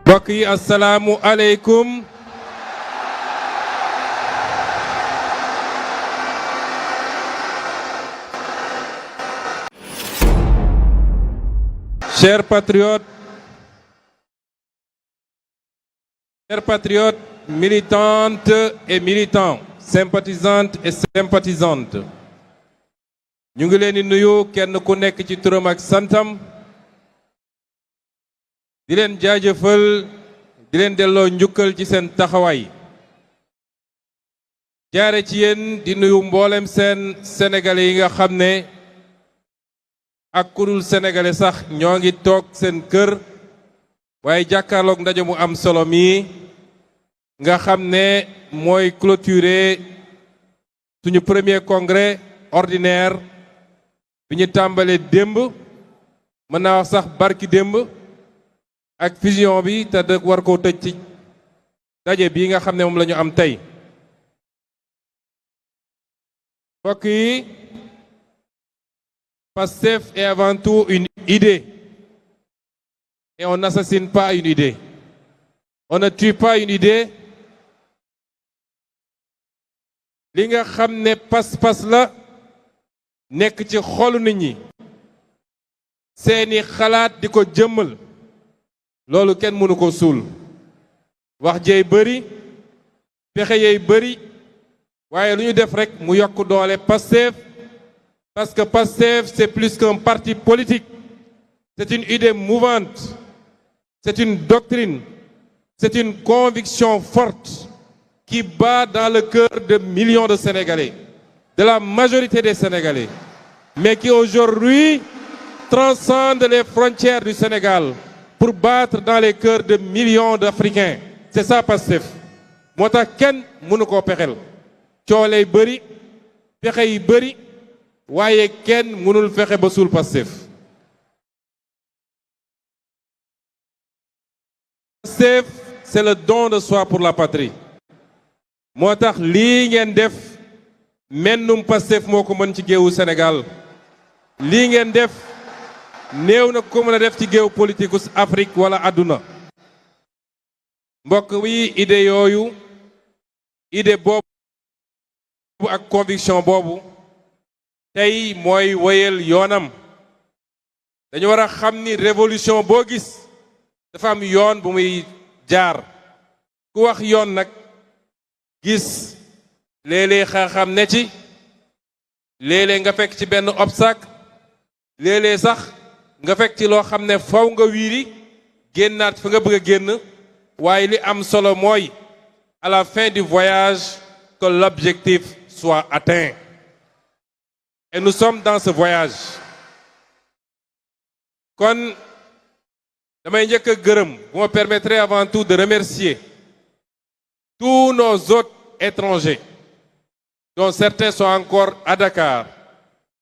mbokk yi asalaamu aleykum. Chers patriotes, militantes et militants, sympathisantes et sympathisantes, ñu ngi leen di nuyu kenn ku nekk ci turam ak santam, di leen jaajëfal, di leen delloo njukkal ci seen taxawaay. jaare ci yéen di nuyu mboolem seen sénégalais yi nga xam ne ak kurul sénégalais sax ñoo ngi toog seen kër waaye jàkkaarloog ndaje mu am solo mi nga xam ne mooy clôturer suñu premier congrès ordinaire bi ñu tàmbalee démb, mën naa wax sax barki démb, ak fusion bi te dëkk war koo tëj ci daje bii nga xam ne moom la ñu am tey. mbokk yi, Pastef est avant tout une idée et on n'assassine pas une idée. On ne tue pas une idée. li nga xam ne pas-pas la nekk ci xolu nit ñi seeni xalaat di ko jëmmal, loolu kenn mënu ko suul. wax jeey bëri, pexe yeey bëri, waaye lu ñu def rek mu yokk doole Pastef, parce que Pastef c'est plus qu'un parti politique. C'est une idée mouvante, c'est une doctrine, c'est une conviction forte qui bat dans le cœur de millions de Sénégalais, de la majorité des Sénégalais, mais qui aujourd'hui transcende les frontières du Sénégal pour battre dans les cœurs de millions d'Africains. C'est ça Pastef. moo tax kenn mënu koo pexel. cooley bëri, pexe yi bëri, waaye kenn mënul fexe ba suul Pastef. Pastef, c'est le don de soi pour la patrie. moo tax lii ngeen def mennum Pastef moo ko mën ci géewu Sénégal. lii ngeen def néew na ko mën a def ci géew politique Afrique wala àdduna. mbokk wi idée yooyu, idée boobu ak conviction boobu tey mooy wéyal yoonam. dañu war a xam ni révolution boo gis dafa am yoon bu muy jaar. ku wax yoon nag gis léeg-léeg xam ne ci, léeg-léeg nga fekk ci benn obstacle, léeg-léeg sax nga fekk ci loo xam ne faw nga wiiri génnaat fa nga bëgg a génn. waaye li am solo mooy à la fin du voyage que l'objectif soit atteint. Et nous sommes dans ce voyage. kon damay njëkk a gërëm, vous me permettrez avant tout de remercier tous nos hôtes étrangers, dont certains sont encore à Dakar,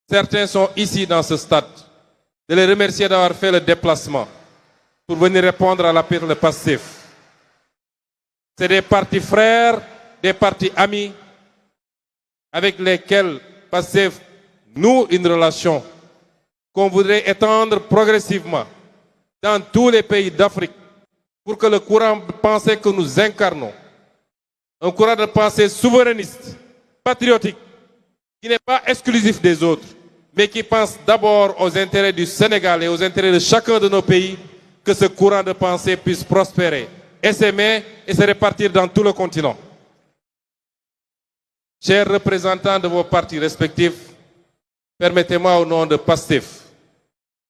certains sont ici dans ce stade, de les remercier d'avoir fait le déplacement pour venir répondre à l'appel de Pastef. C'est des partis frères, des partis amis avec lesquels Pastef noue une relation qu'on voudrait étendre progressivement dans tous les pays d'Afrique pour que le courant de pensée que nous incarnons, un courant de pensée souverainiste, patriotique, qui n'est pas exclusif des autres, mais qui pense d'abord aux intérêts du Sénégal et aux intérêts de chacun de nos pays, que ce courant de pensée puisse prospérer, s'aimer et se répartir dans tout le continent. Chers représentants de vos partis respectifs, permettez-moi au nom de Pastef,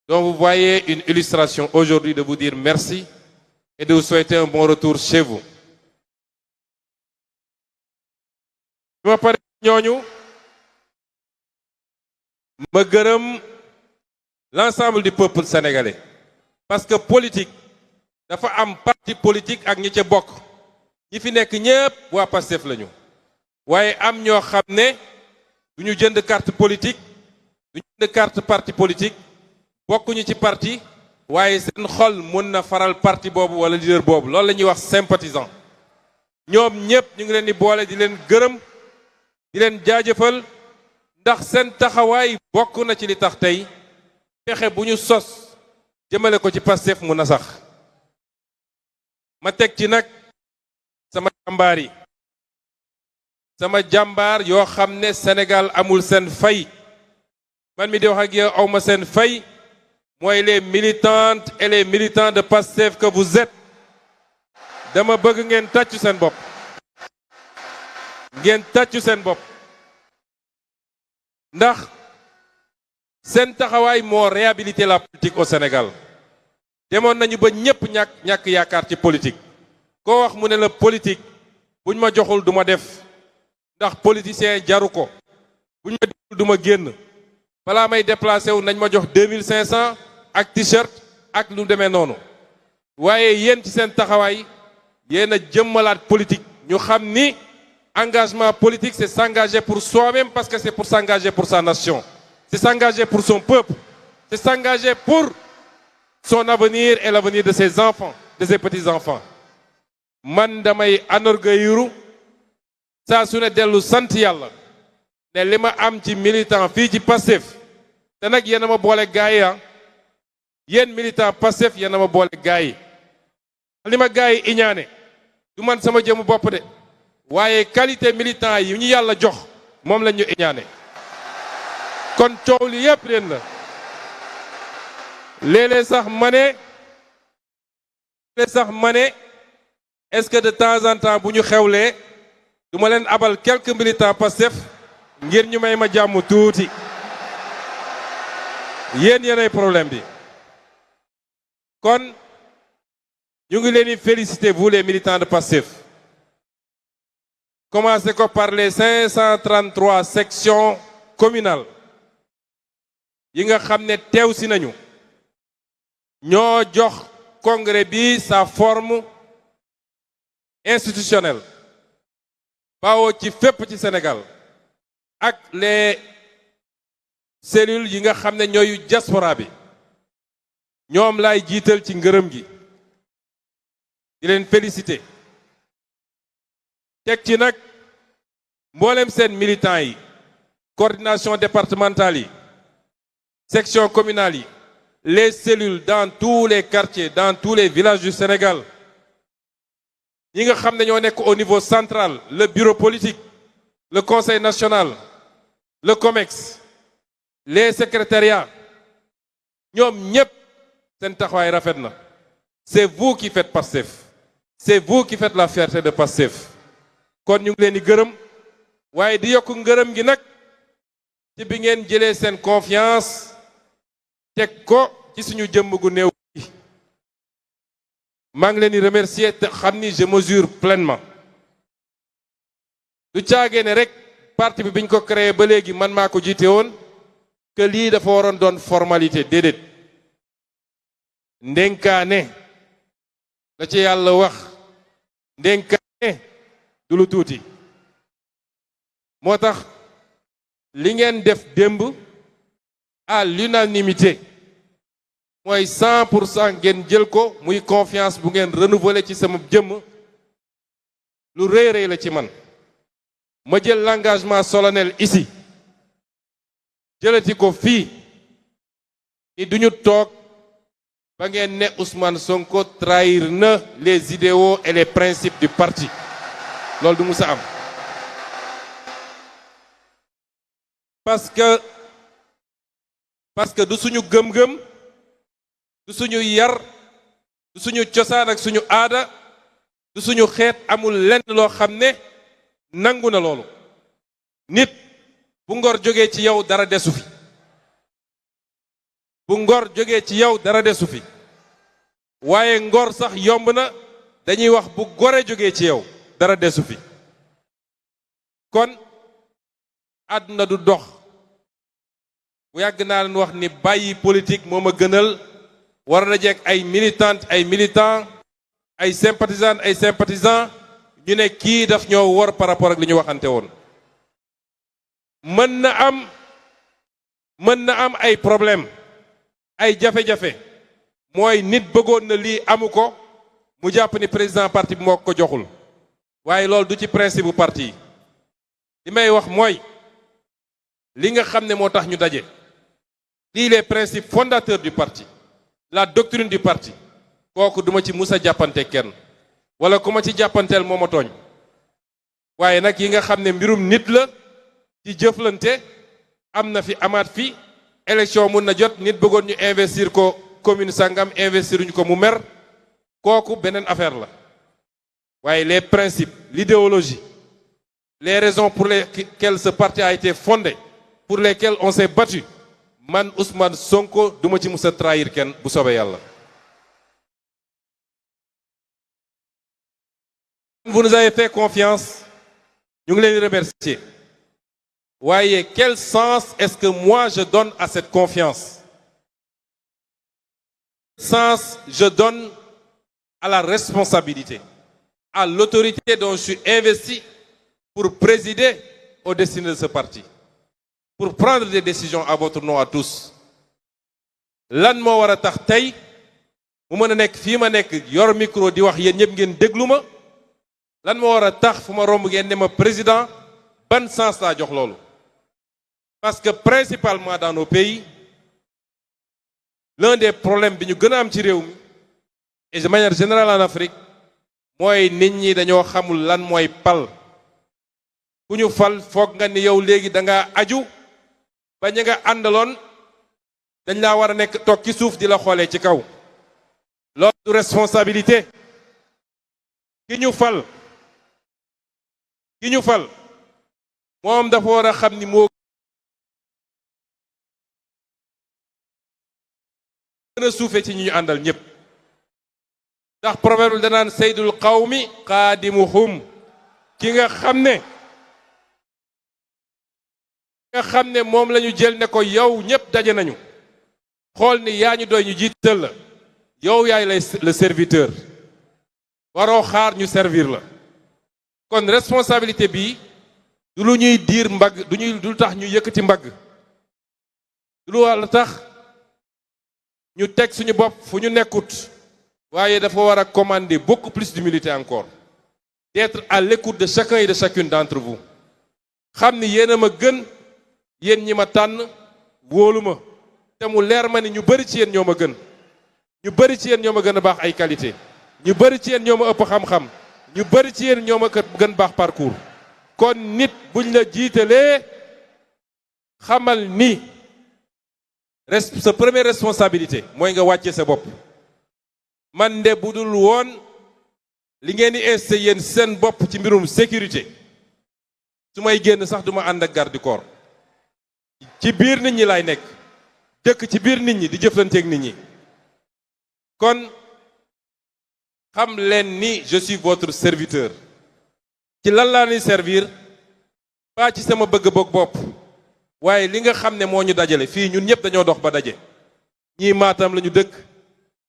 dont vous voyez une illustration aujourd'hui, de vous dire merci et de vous souhaiter un bon retour chez vous. ma pare ñooñu ma gërëm l'ensemble du peuple sénégalais, parce que politique dafa am parti politique ak ñi ca bokk. ñi fi nekk ñépp waa Pastef lañu, waaye am ñoo xam ne du ñu jënd carte politique, du ñu jënd carte parti politique, bokkuñu ci parti, waaye seen xol mën na faral parti boobu wala leader boobu. loolu la ñuy wax sympathisant. ñoom ñépp ñu ngi leen di boole, di leen gërëm, di leen jaajëfal, ndax seen taxawaay bokk na ci li tax tey pexe bu ñu sos jëmale ko ci Pastef mu na sax. ma teg ci nag sama jàmbaar yi sama jàmbaar yoo xam ne Sénégal amul seen fay man mi di wax ak yow awma seen fay mooy les militantes et les militants de Pastef que vous êtes dama bëgg ngeen tàccu seen bopp ndax seen taxawaay moo réhabiliter la politique au Sénégal demoon nañu ba ñépp ñàkk yaakaar ci politique koo wax mu ne la politique buñ ma joxul duma def ndax politicien jaru ko buñ ma joxul duma génn balaa may déplacé wu nañ ma jox 2500 ak t-shirt ak lu demee noonu waaye yéen ci seen taxawaay yéen a jëmmalaat politique ñu xam ni engagement politique c'est s'engager pour soi-même parce que c'est pour s'engager pour sa nation c'est s'engager pour son peuple c'est s'engager pour son avenir et l'avenir de ses enfants de ses petits-enfants man damay anorgueilliru saa su ne dellu sant yàlla ne li ma am ci militant fii ci Pastef te nag yéen a ma boole gaay yi yéen militant Pastef yéen a ma boole gaay yi li ma gaay yi iñaane du man sama jëmu bopp de waaye qualité militant yi ñu yàlla jox moom lañ ñu iñaane kon coow li yépp leen la léeg-léeg sax ma ne est-ce que de temps en temps bu ñu xewlee du ma leen abal quelques militants Pastef ngir ñu may ma jàmm tuuti yéenay problème bi kon ñu ngi leen di féliciter vous les militants de Pastef commencez ko par les 533 sections communales yi nga xam ne teew si nañu ñoo jox congrès bi sa forme institutionnelle bawoo ci fépp ci Sénégal ak les cellules yi nga xam ne ñooyu diaspora bi ñoom laay jiital ci ngërëm gi di leen féliciter teg ci nag mboolem seen militants yi coordination départementale yi section communale yi les cellules dans tous les quartiers dans tous les villages du Sénégal ñi nga xam ne ñoo nekk au niveau central le bureau politique le conseil national le COMEX les secrétariats ñoom ñépp seen taxawaay rafet na c'est vous qui faites Pastef c'est vous qui faites la fierté de Pastef kon ñu ngi leen di gërëm waaye di yokk ngërëm gi nag ci bi ngeen jëlee seen confiance teg ko ci suñu jëmm gu néew maa ngi leen di remercier te xam ni je mesure pleinement du caagee ne rek parti bi biñ ko créé ba léegi man maa ko jiite woon que lii dafa waroon doon formalité déedéet ndénkaane la ci yàlla wax ndénkaane du lu tuuti moo tax li ngeen def démb à l'unanimité mooy 100% ngeen jël ko muy confiance bu ngeen renouveler ci sama jëmm lu rëy rëy la ci man ma jël l'engagement solennel ici jëlati ko fii ni duñu toog ba ngeen ne Ousmane Sonko trahir na les idéaux et les principes du parti loolu du musa am parce que du suñu gëm-gëm du suñu yar du suñu cosaan ak suñu aada du suñu xeet amul lenn loo xam ne nangu na loolu nit bu ngor jógee ci yow dara desu fi bu ngor jógee ci yow dara desu fi waaye ngor sax yomb na dañuy wax bu gore jógee ci yow dara desu fi kon àdduna du dox bu yàgg naa leen wax ni bàyyi politique moo ma gënal war na jeeg ay militantes ay militants ay sympathisantes ay sympathisants ñu ne kii daf ñoo wor par rapport ak li ñu waxante woon mën na am ay problème ay jafe-jafe mooy nit bëggoon na lii amu ko mu jàpp ni président parti bi moo ko joxul waaye loolu du ci principe bu parti li may wax mooy li nga xam ne moo tax ñu daje lii les principes fondateurs du parti la doctrine du parti kooku duma ci musa jàppante kenn wala ku ma ci jàppanteel moo ma tooñ waaye nag yi nga xam ne mbirum nit la ci jëflante am na fi amaat fi élection mun na jot nit bëggoon ñu investir ko commune sangam investiruñu ko mu mer kooku beneen affaire la waaye les principes l'idéologie les raisons pour lesquelles ce parti a été fondé pour lesquelles on s'est battu man Ousmane Sonko duma ci musa trahir kenn bu soobee yàlla. Vous nous avez fait confiance ñu ngi leen di remercier waaye quel sens est-ce que moi je donne à cette confiance? Quel sens je donne à la responsabilité, à l'autorité dont je suis investi pour présider aux destinées de ce parti, pour prendre des décisions à votre nom à tous? Lan moo war a tax tey mu mën a nekk fii ma nekk yor micro di wax yéen ñëpp ngeen déglu ma lan moo war a tax fu ma romb ngeen ne ma président ban sens laa jox loolu? Parce que principalement dans nos pays l'un des problèmes bi ñu gën a am ci réew mi et de manière générale en Afrique mooy nit ñi dañoo xamul lan mooy pal. ku ñu fal foog nga ni yow léegi da nga aju ba ña nga àndaloon dañ laa war a nekk toog ci suuf di la xoolee ci kaw. loolu du responsabilité. ki ñu fal moom dafa war a xam ni moo gën a suufe ci ñi ñu àndal ñëpp ndax proverbe danaan saydul qawmi qaadimuhum ki nga xam ne moom la ñu jël ne ko yow ñëpp daje nañu xool ni yaa ñu doy ñu jiital la yow yaay le serviteur waroo xaar ñu servir la kon responsabilité bi du lu ñuy diir mbagg du tax ñu yëkkati mbagg du lu wàll tax ñu teg suñu bopp fu ñu nekkut waaye dafa war a commander beaucoup plus d'humilité encore d'être à l'écoute de chacun et de chacune d'entre vous xam ni yéen a ma gën yéen ñi ma tànn wóolu ma te mu leer ma ni ñu bari ci yéen ñoo ma gën ñu bari ci yéen ñoo ma gën a baax ay qualité ñu bari ci yéen ñoo ma ëpp xam-xam ñu bari ci yéen ñoo ma gën baax parcours kon nit buñ la jiitalee xamal ni sa première responsabilité mooy nga wàcce sa bopp. man de bu dul woon li ngeen di insisté yéen seen bopp ci mbirum sécurité su may génn sax duma ànd ak garde du corps ci biir nit ñi laay nekk dëkk ci biir nit ñi di jëflanteeg nit ñi kon xam leen ni je suis votre serviteur. ci lan laa ni servir pas ci sama bëgg-bëgg bopp waaye li nga xam ne moo ñu dajale fii ñun ñëpp dañoo dox ba daje ñii Matam lañu dëkk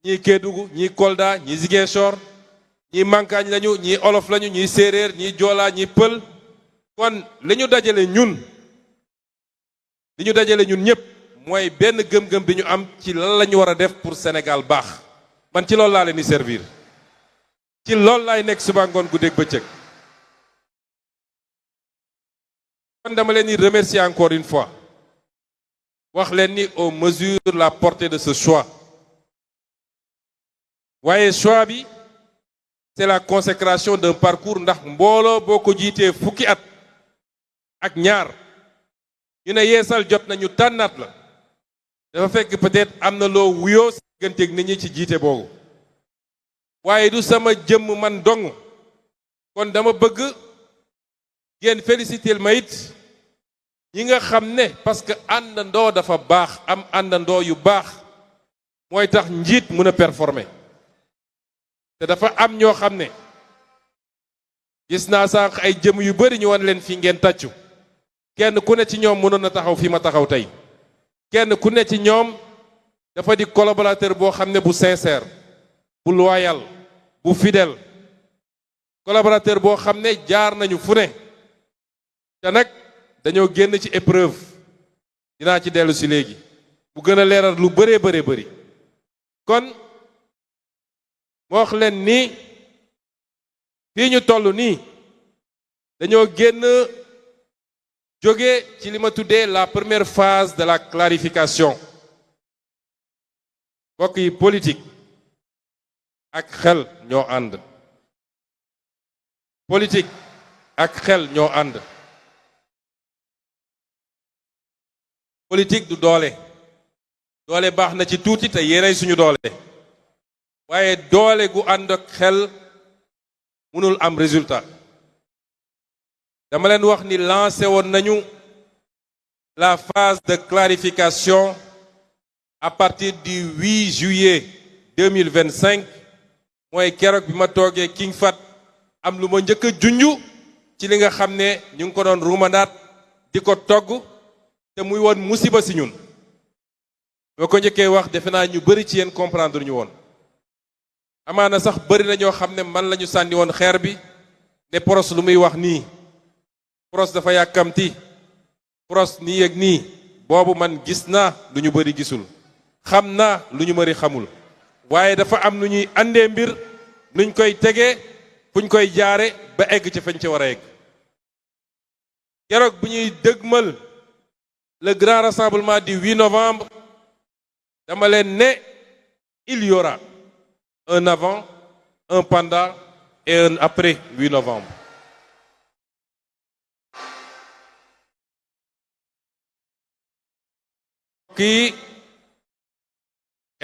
ñii Kédougou ñii Kolda ñii Ziguinchor ñii Mankaañ lañu ñii olof lañu ñii séeréer ñii joolaa ñii pël kon li ñu dajale ñun ñëpp mooy benn gëm-gëm bi ñu am ci lan la ñu war a def pour Sénégal baax man ci loolu laa leen di servir ci loolu laay nekk suba ngoon guddeeg bëccëg. kon dama leen di remercier encore une fois wax leen ni on mesure la portée de ce choix waaye choix bi c'est la consécration d'un parcours ndax mbooloo boo ko jiitee fukki at ak ñaar ñu ne yeesal jot nañu tànnaat la dafa fekk peut-être am na loo wuyoo si digganteeg nit ñi ci jiite boobu waaye du sama jëmm man dong kon dama bëgg ngeen féliciter ma it ñi nga xam ne parce que àndandoo dafa baax am àndandoo yu baax mooy tax njiit mën a performer te dafa am ñoo xam ne gis naa sànq ay jëm yu bari ñu wan leen fii ngeen tàccu kenn ku ne ci ñoom mënoon na taxaw fii ma taxaw tey kenn ku ne ci ñoom dafa di collaborateur boo xam ne bu sincère bu loyal bu fidèle collaborateur boo xam ne jaar nañu fu ne te nag dañoo génn ci épreuve dinaa ci dellu si léegi bu gën a leeral lu bëree bëri kon moo wax leen ni fii ñu toll nii dañoo génn jóge ci li ma tuddee la première phase de la clarification mbokk yi politique ak xel ñoo ànd politique ak xel ñoo ànd. politique du doole. doole baax na ci tuuti te yéenay suñu doole. waaye doole gu ànd ak xel mënul am résultat. dama leen wax ni lancé woon nañu la phase de clarification à partir du 8 juillet 2025 mooy keroog bi ma toogee King Fahd am lu ma njëkk a junju ci li nga xam ne ñu ngi ko doon ruumandaat di ko togg te muy woon musiba si ñun. boo ko njëkkee wax defe naa ñu bëri ci yéen comprendre ñu woon. amaana sax bëri na ñoo xam ne man la ñu sànni woon xeer bi ne Pros lu muy wax nii Pros dafa yàkkamti Pros nii ak nii boobu man gis naa lu ñu bëri gisul xam naa lu ñu bëri xamul waaye dafa am nu ñuy àndee mbir nuñ koy tegee fuñ koy jaare ba egg ci fañ ci war a egg. keroog bu ñuy dëgmal le grand rassemblement du 8 novembre dama leen ne il y aura un avant, un pendant et un après 8 novembre. kii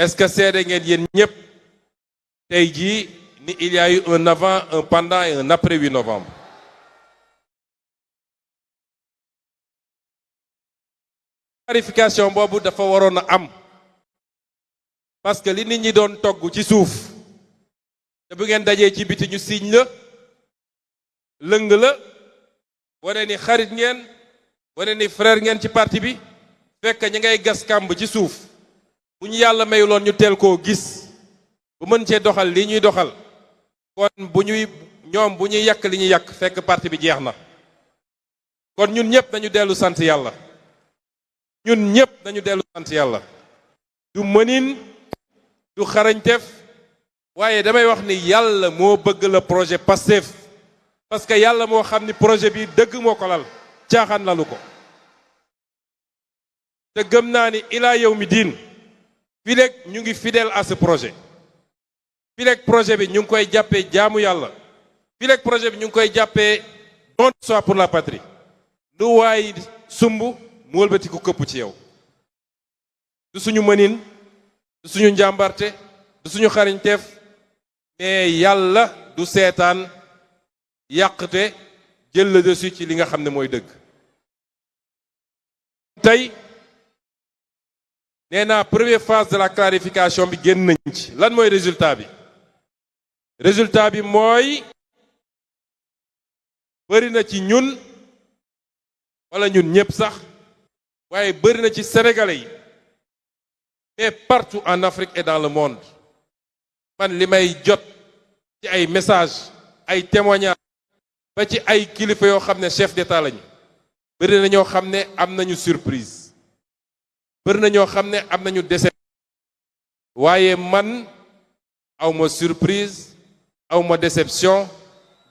est-ce que seede ngeen yéen ñëpp tey jii ni il y a eu un avant, un pendant et un après 8 novembre. clarification boobu dafa waroon a am parce que li nit ñi doon togg ci suuf te bu ngeen dajee ci biti ñu siiñ la lëng la wane ni xarit ngeen wane ni frère ngeen ci parti bi fekk ñi ngay gas kàmb ci suuf bu ñu yàlla mayuloon ñu teel koo gis bu mën cee doxal li ñuy doxal kon bu ñuy yàq li ñuy yàq fekk parti bi jeex na. kon ñun ñëpp nañu dellu sant yàlla. ñun ñëpp nañu dellu sant yàlla. du mënin du xarañteef waaye damay wax ni yàlla moo bëgg la projet Pastef parce que yàlla moo xam ni projet bi dëgg moo ko lal caaxaan lalu ko te gëm naa ni ilaa yow mi diin fii léegi ñu ngi fidèle à ce projet fii léegi projet bi ñu ngi koy jàppee jaamu yàlla fii léegi projet bi ñu ngi koy jàppee don de soi pour la patrie lu waay sumb mu wëlbati ko këpp ci yow du suñu mënin du suñu njàmbarte du suñu xariñteef mais yàlla du seetaan yàqte jël le dessus ci li nga xam ne mooy dëgg. tey nee naa première phase de la clarification bi génn nañ ci lan mooy résultat bi. résultat bi mooy bëri na ci ñun wala ñun ñëpp sax waaye bëri na ci sénégalais yi. mais partout en Afrique et dans le monde man li may jot ci ay messages ay témoignages ba ci ay kilifa yoo xam ne chef d'État lañu bëri na ñoo xam ne am nañu surprise bëri na ñoo xam ne am nañu déception waaye man awma surprise awma déception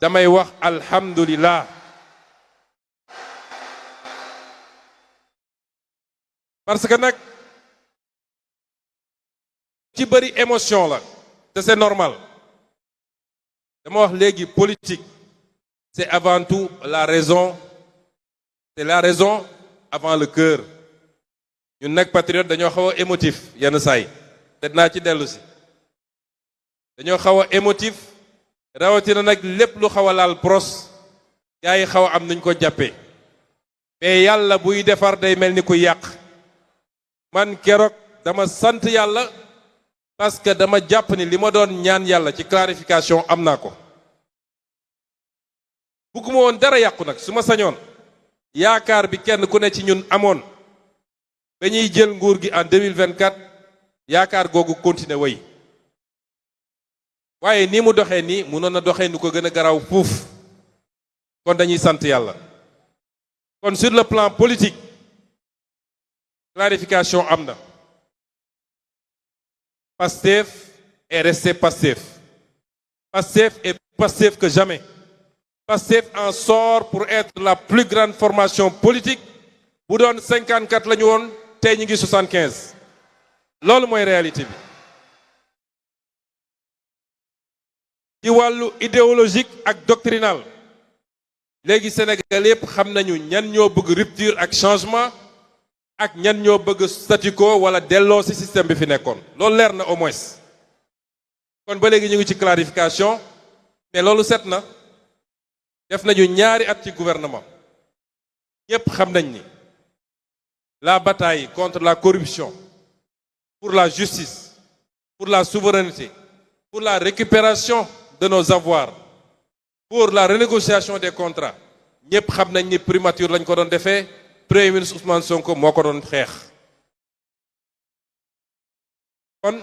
damay wax alhamdulillah parce que nag ci bëri émotion la te c'est normal dama wax léegi politique c'est avant tout la raison c'est la raison avant le cœur ñun nag patriote dañoo xaw a émotif yenn saay te dinaa ci dellu si dañoo xaw a émotif rawatina nag lépp lu xaw a laal Pros gars yi xaw a am nuñ ko jàppee mais yàlla buy defar day mel ni ku yàq man keroog dama sant yàlla parce que dama jàpp ni li ma doon ñaan yàlla ci clarification am naa ko bugguma woon dara yàqu nag su ma sañoon yaakaar bi kenn ku ne ci ñun amoon ba ñuy jël nguur gi en 2024 yaakaar googu continuer way waaye ni mu doxee nii mënoon na doxee nu ko gën a garaaw fuuf kon dañuy sant yàlla kon sur le plan politique clarification am na Pastef est resté Pastef. Pastef est Pastef que jamais. Pastef en sort pour être la plus grande formation politique bu doon 54 la ñu woon tey ñu ngi 75 loolu mooy réalité bi. ci wàllu idéologique ak doctrinal léegi Sénégal yépp xam nañu ñan ñoo bëgg rupture ak changement ak ñan ñoo bëgg statu quo wala delloo ci système bi fi nekkoon loolu leer na au moins kon ba léegi ñu ngi ci clarification mais loolu set na def nañu ñaari at ci gouvernement ñépp xam nañ ni la bataille contre la corruption pour la justice pour la souveraineté pour la récupération de nos avoirs pour la renégociation des contrats ñépp xam nañ ni primature lañ ko doon defee Premier ministre Ousmane Sonko moo ko doon xeex kon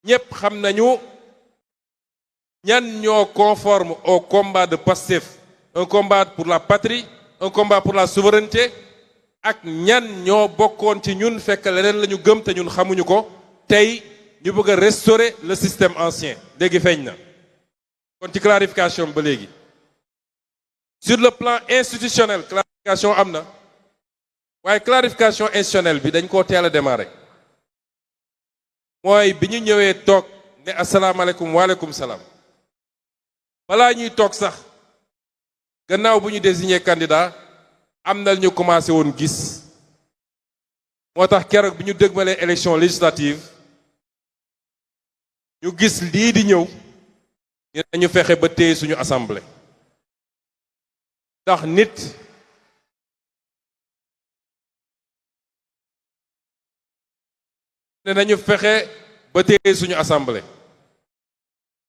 ñépp xam nañu ñan ñoo conforme au combat de Pastef un combat pour la patrie un combat pour la souveraineté ak ñan ñoo bokkoon ci ñun fekk leneen la ñu gëm te ñun xamuñu ko tey ñu bëgg a restaurer le système ancien léegi feeñ na kon ci clarification ba léegi sur le plan institutionnel clarification am na waaye clarification institutionnelle bi dañ koo teel a démarrer mooy bi ñu ñëwee toog ne asalaamaaleykum waaleykum salaam balaa ñuy toog sax gannaaw bu ñu désigné candidat am na ñu commencé woon gis moo tax keroog bi ñu dëgmalee élection législative ñu gis lii di ñëw ñu fexe ba téye suñu assemblée ndax nit ne nañu fexe ba téye suñu assemblée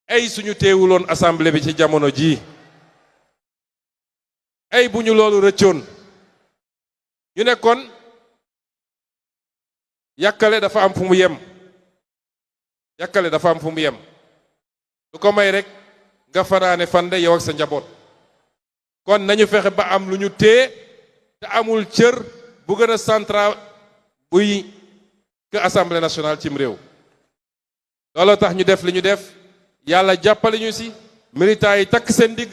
ay suñu téewuloon assemblée bi ci jamono jii ay bu ñu loolu rëccoon ñu ne kon yàkkale dafa am fu mu yem yàkkale dafa am fu mu yem lu ko may rek nga fanaane fande yow ak sa njaboot kon nañu fexe ba am lu ñu téye te amul cër bu gën a central buy que assemblée nationale cim réew looloo tax ñu def li ñu def yàlla jàppale ñu ci militants yi takk seen digg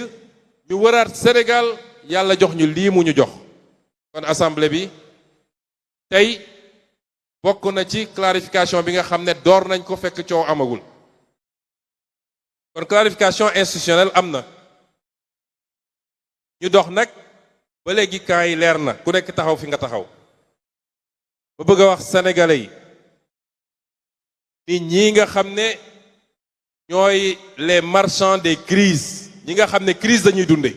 ñu wëraat Sénégal yàlla jox ñu lii mu ñu jox kon assemblée bi tey bokk na ci clarification bi nga xam ne door nañ ko fekk coow amagul kon clarification institutionnelle am na ñu dox nag ba léegi camp yi leer na ku nekk taxaw fi nga taxaw ba bëgg a wax sénégalais yi nit ñi nga xam ne ñooy les marchands des crises ñi nga xam ne crise dañuy dunde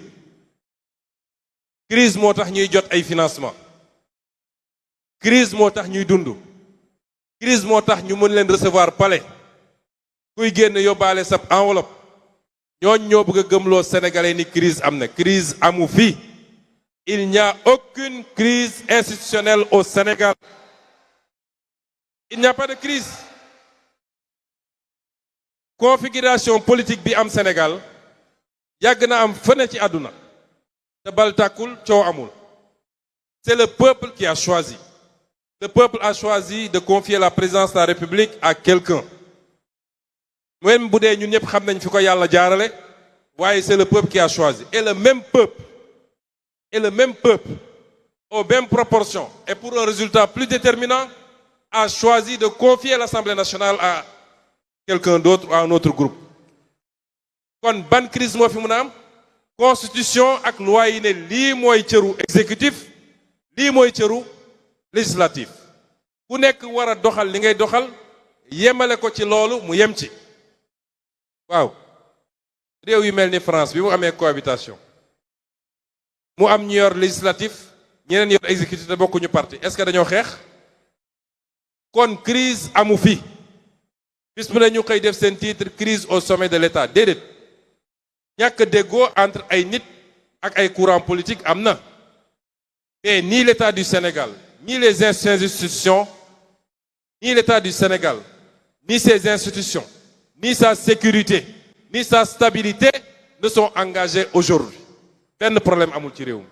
crise moo tax ñuy jot ay financement crise moo tax ñuy dund crise moo tax ñu mën leen recevoir palais kuy génn yóbbaale sab enveloppe ñooñ ñoo bëgg a gëmloo sénégalais ni crise am na crise amu fi il n'y a aucune crise institutionnelle au Sénégal il n'y a pas de crise configuration politique bi am Sénégal yàgg na am fene ci àdduna te bal tàkkul coow amul c'est le peuple qui a choisi le peuple a choisi de confier la présidence de la République à quelqu'un même bu dee ñun ñëpp xam nañ fi ko yàlla jaarale waaye c'est le peuple qui a choisi et le même peuple aux mêmes proportions et pour un résultat plus déterminant a choisi de confier l'Assemblée nationale à quelqu'un d'autre ou à un autre groupe kon ban crise moo fi mun a am constitution ak loi yi ne lii mooy cëru exécutif lii mooy cëru législatif ku nekk war a doxal li ngay doxal yemale ko ci loolu mu yem ci waaw réew yu mel ni France bi mu amee cohabitation mu am ñu yor législatif ñeneen yor exécutif te bokkuñu parti est-ce que dañoo xeex kon crise amu fi bis mu ne ñu xëy def seen titre crise au sommet de l'État déedéet ñàkk déggoo entre ay nit ak ay courants politiques am na mais ni l'État du Sénégal ni les institutions ni l'État du Sénégal ni ses institutions ni sa sécurité ni sa stabilité ne sont engagés aujourd'hui benn problème amul ci réew mi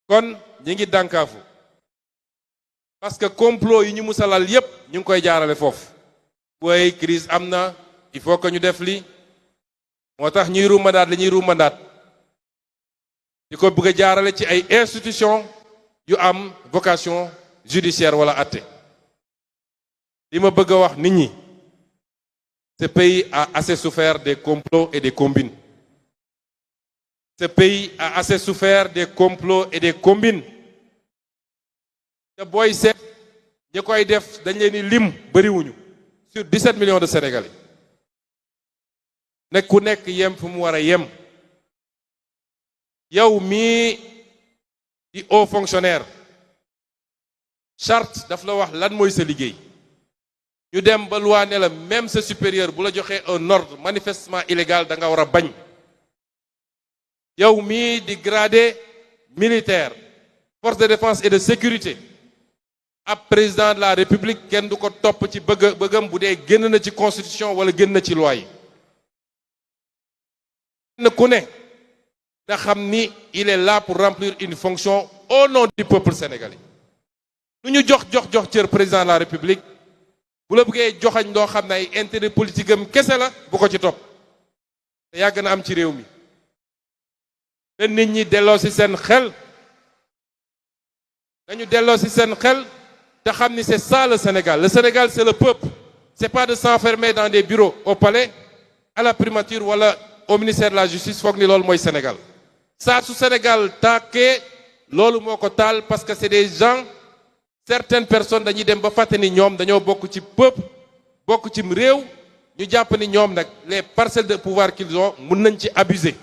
kon ñi ngi dànkaafu parce que complot yi ñu musalal yépp ñu ngi koy jaarale foofu booy crise am na il faut que ñu def li moo tax ñuy ruumandaat li ñuy ruumandaat di ko bëgg a jaarale ci ay institutions yu am vocation judiciaire wala àtte li ma bëgg a wax nit ñi ce pays a assez souffert des complots et des combines Ce pays a assez souffert des complots et des combines. te booy seet ñi koy def dañ leen di lim bëriwuñu sur 17 millions de Sénégalais ne ku nekk yem fu mu war a yem yow mii di haut fonctionnaire charte daf la wax lan mooy sa liggéey ñu dem ba loi ne la même sa supérieur bu la joxee un ordre manifestement illégal da nga war a bañ yow mii di gradé militaire force de défense et de sécurité ab président de la république kenn du ko topp ci bëggam bu dee génn na ci constitution wala génn na ci loi yi kenn ku ne nga xam ni il est là pour remplir une fonction au nom du peuple sénégalais nu ñu jox cër président de la république bu la bëggee joxañ loo xam ne ay intérêt politique am kese la bu ko ci topp te yàgg na am ci réew mi te nit ñi delloo ci seen xel nañu delloo ci seen xel te xam ni c'est ça le Sénégal c'est le peuple c'est pas de s'enfermer dans des bureaux au palais à la primature wala au ministère de la justice foog ni loolu mooy Sénégal saa su Sénégal tàkkee loolu moo ko taal parce que c'est des gens certaines personnes dañuy dem ba fàtte ni ñoom dañoo bokk ci peuple bokk ci réew ñu jàpp ni ñoom nag les parcelles de pouvoir qu'ils ont mun nañ ci abuser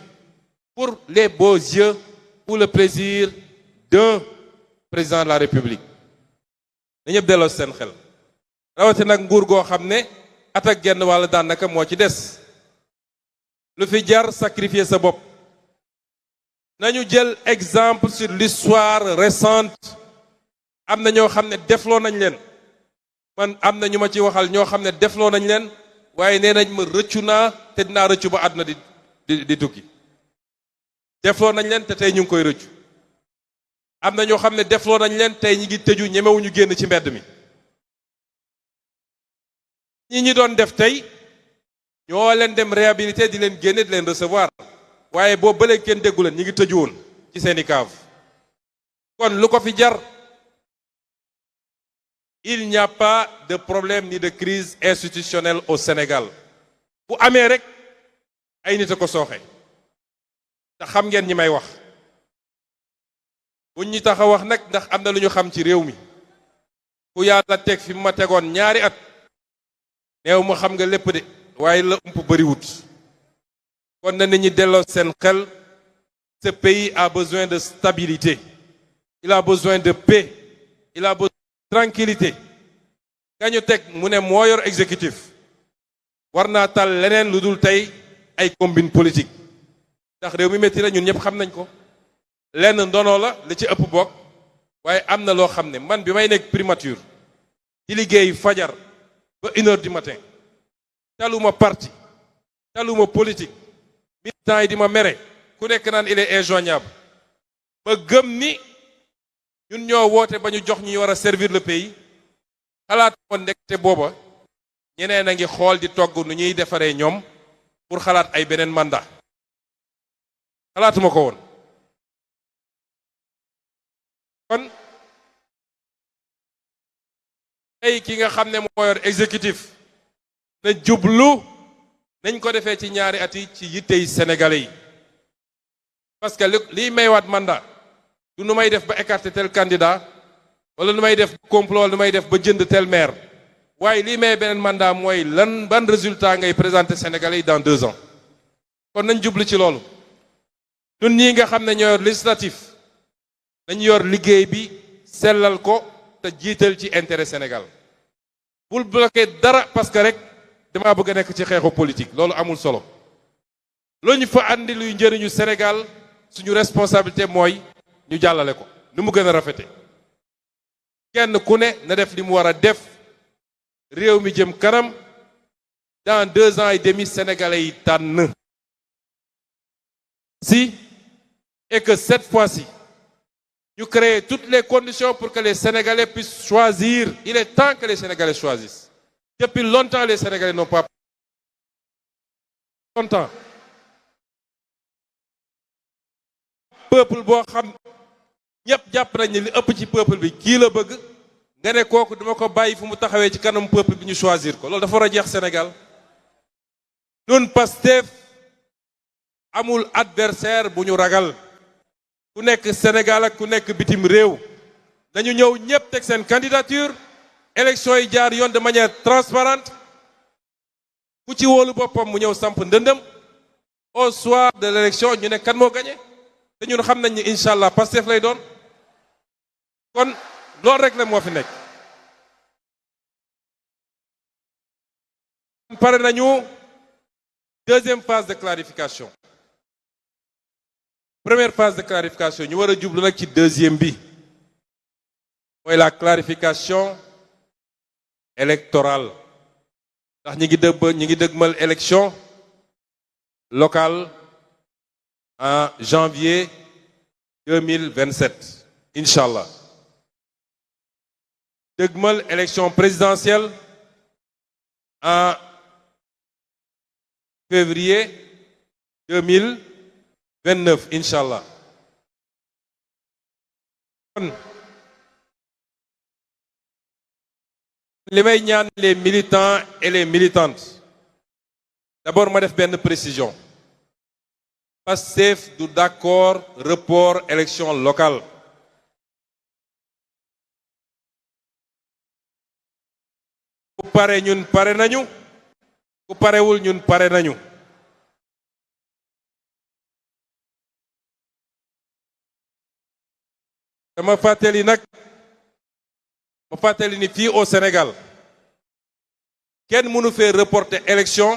pour les beaux yeux pour le plaisir d'un président de la République na ñëpp delloo seen xel rawati nag nguur goo xam ne at ak genn wàll daanaka moo ci des lu fi jar sacrifier sa bopp nañu jël exemple sur l'histoire récente am na ñoo xam ne defloo nañ leen man am na ñu ma ci waxal ñoo xam ne defloo nañ leen waaye nee nañ ma rëccu naa te dinaa rëccu ba àdduna di tukki defloo nañ leen te tey ñu ngi koy rëccu am na ñoo xam ne defloo nañ leen tey ñi ngi tëju ñemewuñu génn ci mbedd mi ñi doon def tey ñoo leen dem réhabilité di leen génne di leen recevoir waaye boobu ba léegi kenn déggu leen ñi ngi tëju woon ci seeni cave kon lu ko fi jar il n'y a pas de problème ni de crise institutionnelle au Sénégal bu amee rek ay nit a ko sooxe te xam ngeen ñi may wax buñ ñu tax a wax nag ndax am na lu ñu xam ci réew mi ku yàlla teg fi mu ma tegoon ñaari at neew ma xam nga lépp de waaye la ump bëriwut kon na nit ñi delloo seen xel ce pays a besoin de stabilité il a besoin de paix il a besoin de tranquillité ka ñu teg mu ne moo yor exécutif war naa tal leneen lu dul tey ay combine politique ndax réew mi métti la ñun ñëpp xam nañ ko lenn ndono la li ci ëpp bokk waaye am na loo xam ne man bi may nekk primature di liggéey fajar ba 1 heure du matin taluma parti taluma politique militants yi di ma mere ku nekk naan il est injoignable ba gëm ni ñun ñoo woote ba ñu jox ñi war a servir le pays xalaat ma nekk te booba ñeneen a ngi xool di togg nu ñuy defaree ñoom pour xalaat ay beneen mandat xalaatuma ko woon kon tey ki nga xam ne moo yor exécutif na jublu nañ ko defee ci ñaari at yi ci yittey sénégalais yi parce que liy maywaat mandat du nu may def ba écarter tel candidat wala nu may def ba complot wala nu may def ba jënd tel maire waaye liy may beneen mandat mooy lan ban résultat ngay présenter sénégalais yi dans 2 ans kon nañ jublu ci loolu ñun ñii nga xam ne ñoo yor législatif nañu yor liggéey bi sellal ko te jiital ci intérêt Sénégal bul bloqué dara parce que rek damaa bëgg a nekk ci xeexu politique loolu amul solo lu ñu fa andi luy njëriñu Sénégal suñu responsabilité mooy ñu jàllale ko nu mu gën a rafete kenn ku ne na def li mu war a def réew mi jëm kanam dans 2 ans et demi sénégalais yi tànn si et que cette fois-ci ñu créer toutes les conditions pour que les Sénégalais puissent choisir il est temps que les Sénégalais choisissent depuis longtemps les Sénégalais n'ont pas longtemps peuple boo xam ñëpp jàpp nañ ne li ëpp ci peuple bi kii la bëgg nga ne kooku dama ko bàyyi fu mu taxawee ci kanam peuple bi ñu choisir ko loolu dafa war a jeex Sénégal ñun Pastef amul adversaire bu ñu ragal ku nekk Sénégal ak ku nekk bitim réew dañu ñëw ñëpp teg seen candidature élection yi jaar yoon de manière transparente ku ci wóolu boppam mu ñëw samp ndëndëm au soir de l'élection ñu ne kan moo gagné te ñun xam nañ ni incha allah Pastef lay doon kon loolu rek la moo fi nekk. pare nañu deuxième phase de clarification première phase de clarification ñu war a jublu nag ci deuxième bi mooy la clarification électorale ndax ñi ngi dëgmal élection locale en janvier 2027 incha allah dëgmal élection présidentielle en février 2029 incha allah kon li may ñaan les militants et les militantes d'abord ma def benn précision Pastef du d'accord report élection locale ku pare ñun pare nañu ku parewul ñun pare nañu dama fàttali nag ma fàttali ni fii au Sénégal kenn mënu fee reporter élection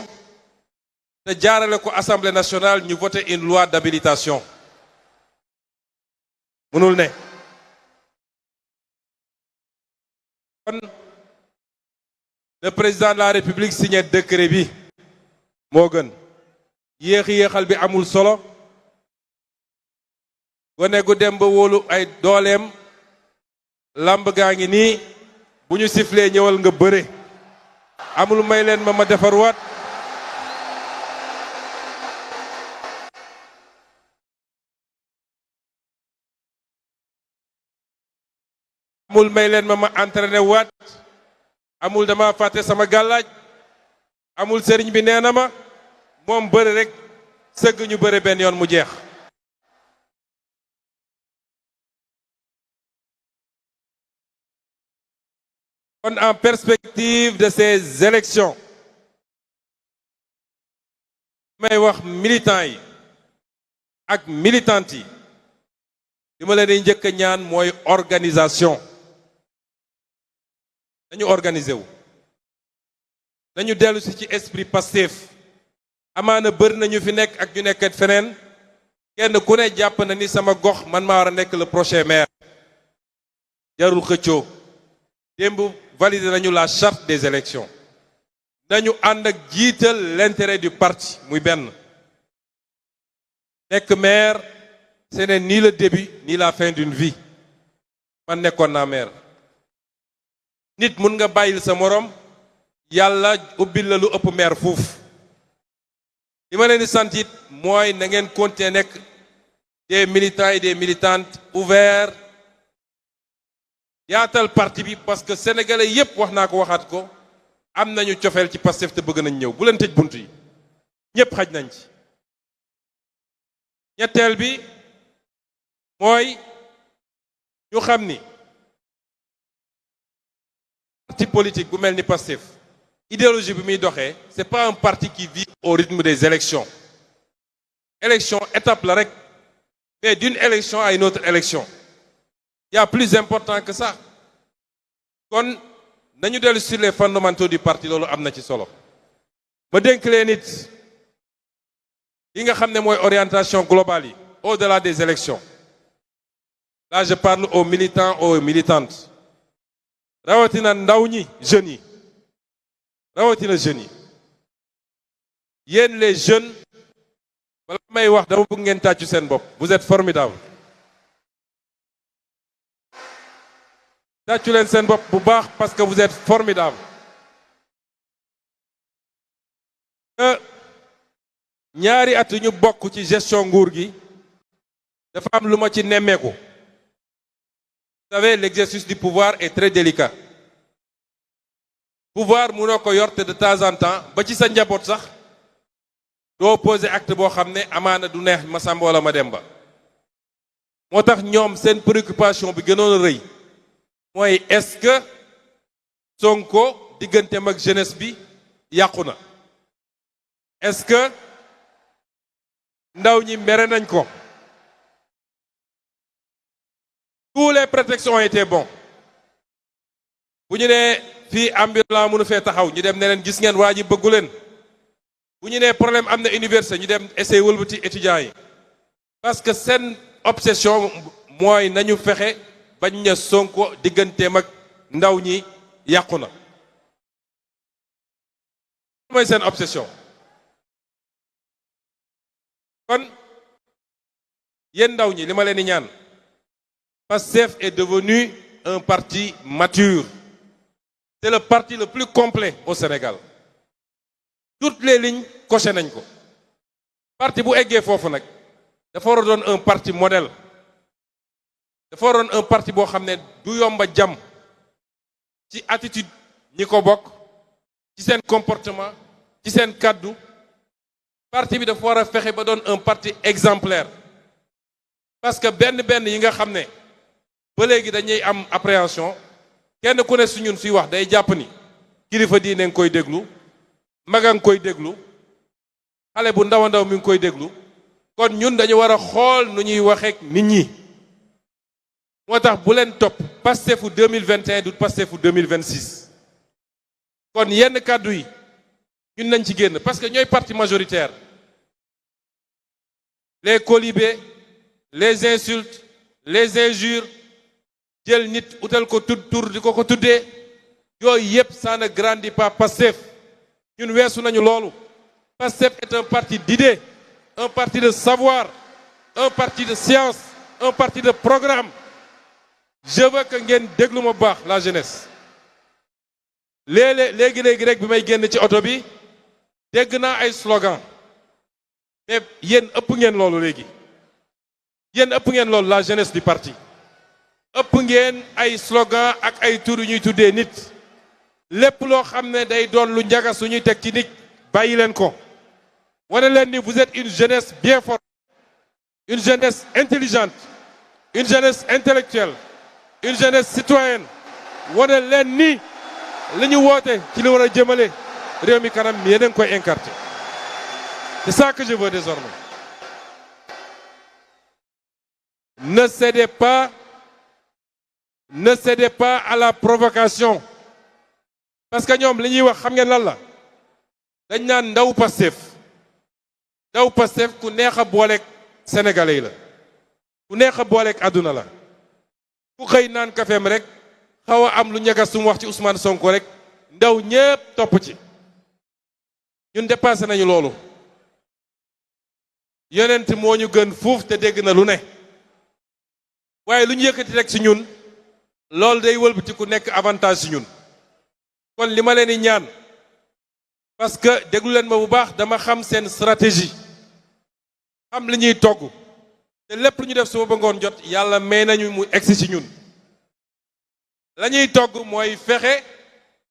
te jaarale ko Assemblée nationale ñu voter une loi d'habilitation mënul ne kon le président de la République signé décret bi moo gën yéexal bi amul solo gone gu dem ba wóolu ay dooleem lamb gaa ngi nii bu ñu siflee ñëwal nga bëre amul may leen ma defarwaat amul may leen ma entraîné waat amul dama fàtte sama gàllaaj amul sëriñ bi nee na ma moom bëre rek sëgg ñu bëre benn yoon mu jeex kon en perspective de ces élections may wax militants yi ak militantes yi li ma leen di njëkk a ñaan mooy organisation nañu organiser wu nañu dellu si ci esprit Pastef amaana bëri nañu fi nekk ak ñu nekkat feneen kenn ku ne jàpp na ni sama gox man maa war a nekk le prochain maire jarul xëccoo démb validé nañu la charte des élections nañu ànd ak jiital l'intérêt du parti muy benn nekk maire ce n'est ni le début ni la fin d'une vie man nekkoon naa maire nit mun nga bàyyil sa morom yàlla ubbil la lu ëpp maire fuuf li ma leen di sant it mooy na ngeen continuer nekk des militants et des militantes ouverts yaatal parti bi parce que sénégalais yépp wax naa ko waxaat ko am nañu cofeel ci Pastef te bëgg nañ ñëw bu leen tëj bunt yi ñépp xaj nañ ci ñetteel bi mooy ñu xam ni parti politique bu mel ni Pastef idéologie bi muy doxee c'est pas un parti qui vit au rythme des élections élection étape la rek mais d'une élection à une autre élection il y a plus important que ça kon nañu dellu sur les fondamentaux du parti loolu am na ci solo ma dénk leen nit yi nga xam ne mooy orientation globale yi au-delà des élections là je parle aux militants aux militantes rawatina ndaw ñi jeunes yi rawatina jeunes yi yéen les jeunes bala may wax dama bëgg ngeen tàccu seen bopp vous êtes formidables tàccu leen seen bopp bu baax parce que vous êtes formidables ñaari at ñu bokk ci gestion nguur gi dafa am lu ma ci nemmeeku vous savez l'exercice du pouvoir est très délicat pouvoir munoo ko yor te de temps en temps ba ci sa njaboot sax doo poser acte boo xam ne amaana du neex Masamba wala Mademba moo tax ñoom seen préoccupation bi gënoon a rëy mooy est-ce que Sonko digganteem ak jeunesse bi yàqu na est-ce que ndaw ñi mere nañ ko. Tous les prétextes ont été bons bu ñu nee fii ambulant mënu fee taxaw ñu dem ne leen gis ngeen waa ji bëggu leen bu ñu nee problème am na université ñu dem essayer wëlbati étudiants yi parce que seen obsession mooy nañu fexe bañ na Sonko digganteem ak ndaw ñi yàqu na mooy seen obsession kon yéen ndaw ñi li ma leen di ñaan Pastef est devenu un parti mature. C'est le parti le plus complet au Sénégal. Toutes les lignes coché nañ ko. Parti bu eggee foofu nag dafa war a doon un parti modèle. Dafa war a doon un parti boo xam ne du yomba jàmm ci attitude ñi ko bokk ci seen comportement ci seen kàddu parti bi dafa war a fexe ba doon un parti exemplaire. Parce que benn yi nga xam ne ba léegi dañuy am appréhension kenn ku ne su ñun suy wax day jàpp ni kilifa diine nga koy déglu maga nga koy déglu xale bu ndaw a ndaw mi ngi koy déglu kon ñun dañu war a xool nu ñuy waxeek nit ñi moo tax bu leen topp Pastefu 2021 du Pastefu 2026 kon yenn kàddu yi ñun nañ ci génn parce que ñooy parti majoritaire les colibés les insultes les injures jël nit utal ko tur di ko tuddee yooyu yëpp ça ne grandit pas Pastef ñun weesu nañu loolu Pastef est un parti d'idées un parti de savoir un parti de science un parti de programme je veux que ngeen déglu ma bu baax la jeunesse léegi rek bi may génn ci oto bi dégg naa ay slogan mais yéen ëpp ngeen loolu léegi yéen ëpp ngeen loolu la jeunesse du parti ëpp ngeen ay slogan ak ay tur yu ñuy tuddee nit lépp loo xam ne day doon lu njaga suñuy teg ci nit bàyyi leen ko wane leen ni vous êtes une jeunesse bien forte une jeunesse intelligente une jeunesse intellectuelle une jeunesse citoyenne wane leen ni li ñu woote ci li war a jëmale réew mi kanam yéen a ngi koy incarté c'est ça que je veux désormais ne cédez pas à la provocation parce que ñoom li ñuy wax xam ngeen lan la dañ naan ndaw Pastef ku neex a booleeg sénégalais yi la ku neex a booleeg àdduna la ku xëy naan kafeem rek xaw a am lu ñagas sum wax ci Ousmane Sonko rek ndaw ñépp topp ci ñun dépassé nañu loolu yonent moo ñu gën fuuf te dégg na lu ne waaye lu ñu yëkkati rek ci ñun loolu day wëlbati ku nekk avantage ci ñun kon li ma leen di ñaan parce que déglu leen ma bu baax dama xam seen stratégie xam li ñuy togg te lépp lu ñu def suba ba ngoon jot yàlla may nañu mu egsi ci ñun la ñuy togg mooy fexe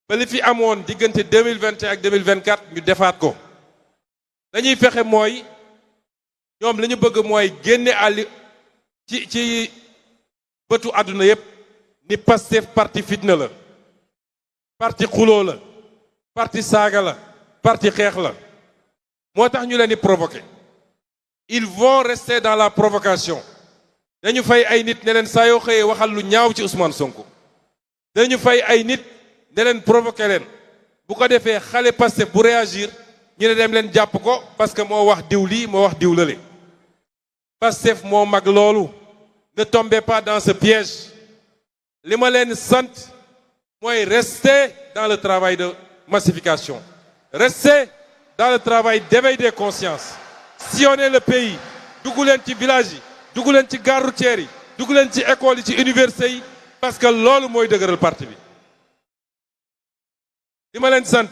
ba li fi amoon diggante 2021 ak 2024 ñu defaat ko dañuy fexe mooy ñoom li ñu bëgg mooy génne àlli ci bëtu àdduna yépp ni Pastef parti fitna la parti xuloo la parti saaga la parti xeex la moo tax ñu leen di provoquer ils vont rester dans la provocation dañu fay ay nit ne leen saa yoo xëyee waxal lu ñaaw ci Ousmane Sonko dañu fay ay nit ne leen provoquer leen bu ko defee xale Pastef bu réagir ñu ne dem leen jàpp ko parce que moo wax diw lii moo wax diw lële Pastef moo mag loolu ne tombez pas dans ce piège li ma leen sant mooy rester dans le travail de massification rester dans le travail d'éveil des consciences sillonner le pays dugg leen ci village yi dugg leen ci gare routière yi dugg leen ci école yi ci université yi parce que loolu mooy dëgëral parti bi li ma leen sant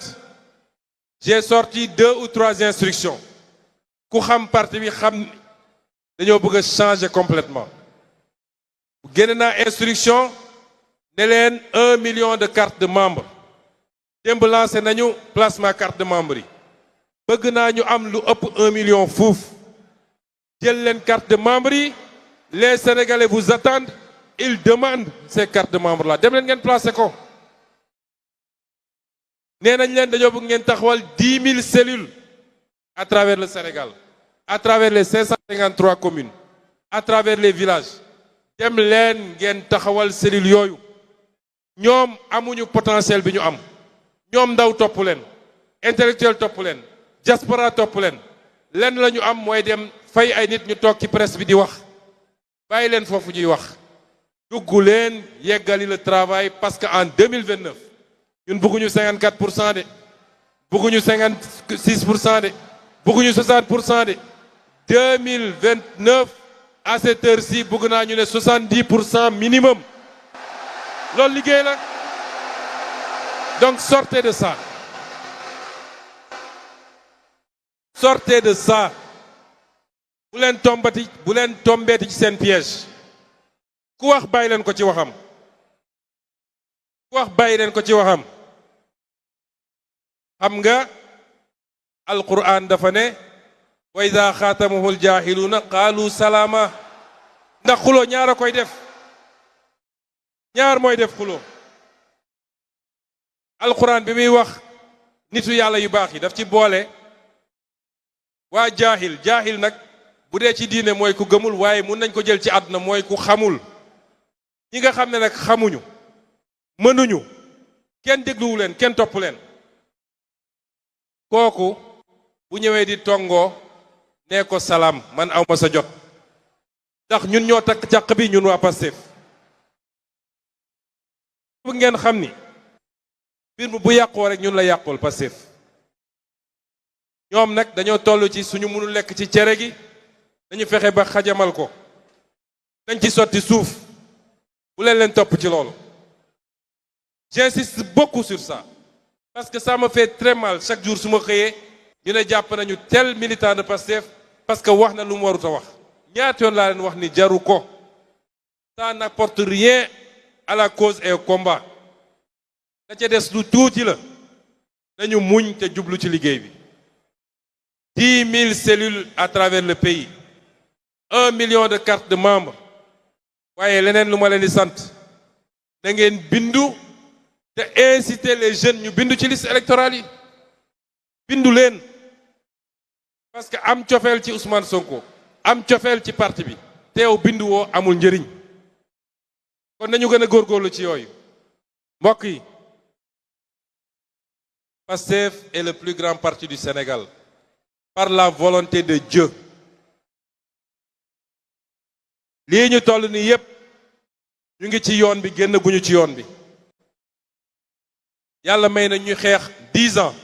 j'ai sorti 2 ou 3 instructions ku xam parti bi xam dañoo bëgg a changer complètement génne naa instruction ne leen 1 million de cartes de membres démb lancé nañu placement carte de membre yi bëgg naa ñu am lu ëpp 1 million fuuf jël leen carte de membre yi les Sénégalais vous attendent ils demandent ces cartes de membre là dem leen ngeen placer ko nee nañ leen dañoo bëgg ngeen taxawal 10 000 cellules à travers le Sénégal à travers les 553 communes à travers les villages dem leen ngeen taxawal cellules yooyu ñoom amuñu potentiel bi ñu am ñoom ndaw topp leen intellectuel topp leen diaspora topp leen lenn la ñu am mooy dem fay ay nit ñu toog ci presse bi di wax bàyyi leen foofu ñuy wax dugg leen yeggali le travail parce que en 2029 ñun bëgguñu 54% de bëgguñu 56% de bëgguñu 60% de 2029 à cette heure-ci bëgg naa ñu ne 70% minimum loolu liggéey la donc sortez de ça sortez de ça bu leen tombeeti ci seen piège ku wax bàyyi leen ko ci waxam ku wax bàyyi leen ko ci waxam xam nga alquran dafa ne wa ida xaatamuhul jaahiluuna qaalu salaama ndax xuloo ñaar a koy def ñaar mooy def xuloo alquran bi muy wax nitu yàlla yu baax yi daf ci boole waa jaahil nag bu dee ci diine mooy ku gëmul waaye mun nañ ko jël ci àdduna mooy ku xamul ñi nga xam ne nag xamuñu mënuñu kenn dégluwu leen kenn topp leen kooku bu ñëwee di tongoo nee ko salaam man awma sa jot ndax ñun ñoo takk càq bi ñun waa Pastef bu ngeen xam ni mbir mi bu yàqoo rek ñun la yàqool Pastef ñoom nag dañoo toll ci suñu mënul lekk ci cere gi dañu fexe ba xajamal ko dañ ci sotti suuf bu leen topp ci loolu j'insiste beaucoup sur ça parce que ça me fait très mal chaque jour su ma xëyee ñu ne jàpp nañu tel militant de Pastef parce que wax na lu mu warut a wax ñaata yoon laa leen wax ni jaru ko ça n'apporte rien à la cause et au combat da ca des lu tuuti la nañu muñ te jublu ci liggéey bi 10 000 cellules à travers le pays 1 million de cartes de membres waaye leneen lu ma leen di sant da ngeen bindu te inciter les jeunes ñu bindu ci liste électorale yi bindu leen parce que am cofeel ci Ousmane Sonko am cofeel ci parti bi teew bindu woo amul njëriñ kon nañu gën a góorgóorlu ci yooyu mbokk yi Pastef est le plus grand parti du Sénégal par la volonté de Dieu lii ñu toll nii yépp ñu ngi ci yoon bi génn guñu ci yoon bi yàlla may na ñu xeex 10 ans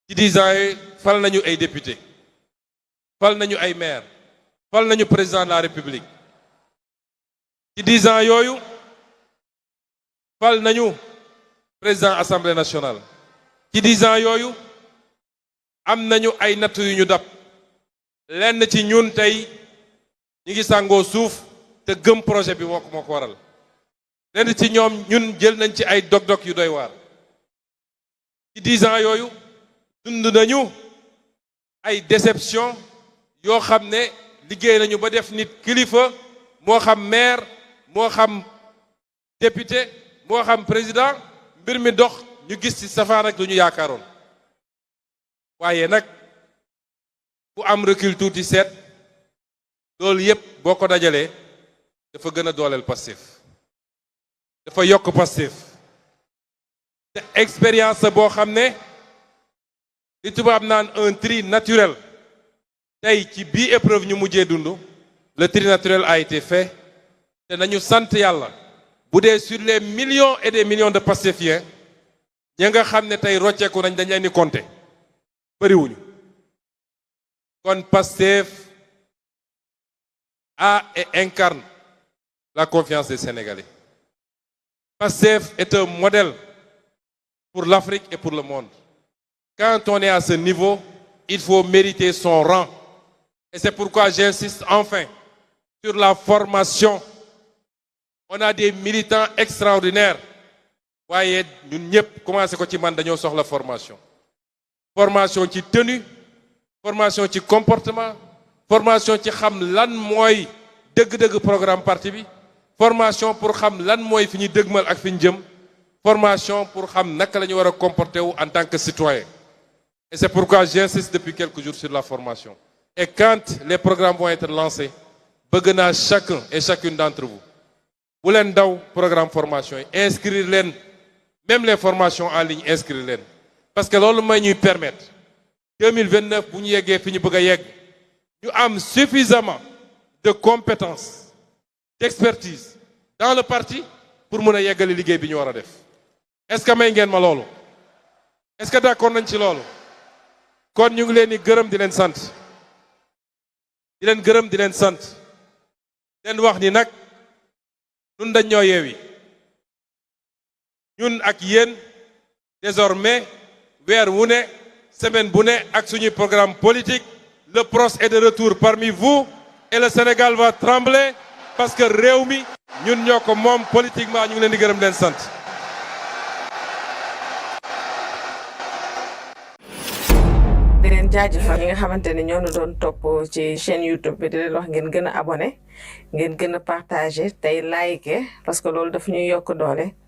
ci 10 ans yi fal nañu ay député fal nañu ay maire fal nañu président de la République ci 10 ans yooyu fal nañu président Assemblée nationale ci 10 ans yooyu am nañu ay natt yu ñu dab lenn ci ñun tey ñi ngi sàngoo suuf te gëm projet bi moo ko waral lenn ci ñoom ñun jël nañ ci ay dog-dog yu doy waar ci 10 ans yooyu dund nañu ay déception yoo xam ne liggéey nañu ba def nit kilifa moo xam maire moo xam député moo xam président mbir mi dox ñu gis ci safaan ak lu ñu yaakaaroon waaye nag bu am recul tuuti seet loolu yépp boo ko dajalee dafa gën a dooleel Pastef dafa yokk Pastef te expérience boo xam ne li tubaab naan un tri naturel tey ci bii épreuve ñu mujjee dund le tri naturel a été fait te nañu sant yàlla bu dee sur les millions et des millions de Pastefiens ñi nga xam ne tey rocceeku nañ dañ leen di compter bëriwuñu kon Pastef a et incarne la confiance des Sénégalais. Pastef est un modèle pour l'Afrique et pour le monde. Quand on est à ce niveau, il faut mériter son rang. Et c'est pourquoi j'insiste enfin sur la formation. On a des militants extraordinaires. waaye ñun ñëpp commencé ko ci man dañoo soxla formation. formation ci tenue formation ci comportement formation ci xam lan mooy dëgg-dëgg programme parti bi formation pour xam lan mooy fi ñu dëgmal ak fi ñu jëm formation pour xam naka la ñu war a comporter wu en tant que citoyen. Et c'est pourquoi j'insiste depuis quelques jours sur la formation. Et quand les programmes vont être lancés, bëgg naa chacun et chacune d'entre vous bu leen daw programme formation yi inscrire leen même les formations en ligne inscrire leen parce que loolu mooy ñuy permettre 2029 bu ñu yeggee fi ñu bëgg a yegg ñu am suffisamment de compétences d'expertise dans le parti pour mën a yeggali liggéey bi ñu war a def est-ce que may ngeen ma loolu est-ce que d'accord nañ ci loolu kon ñu ngi leen di gërëm di leen sant di leen gërëm di leen sant leen wax ni nag ñun dañ ñoo yeewi ñun ak yéen désormais weer wu ne semaine bu ne ak suñuy programme politique le PROS est de retour parmi vous et le Sénégal va trembler parce que réew mi ñun ñoo ko moom politiquement ñu ngi leen di gërëm leen sant. di leen jaajëfal ñi nga xamante ne ñoo doon topp ci chaîne YouTube bi di leen wax ngeen gën a abonné ngeen gën a partagé tey like parce que loolu daf ñuy yokk doole.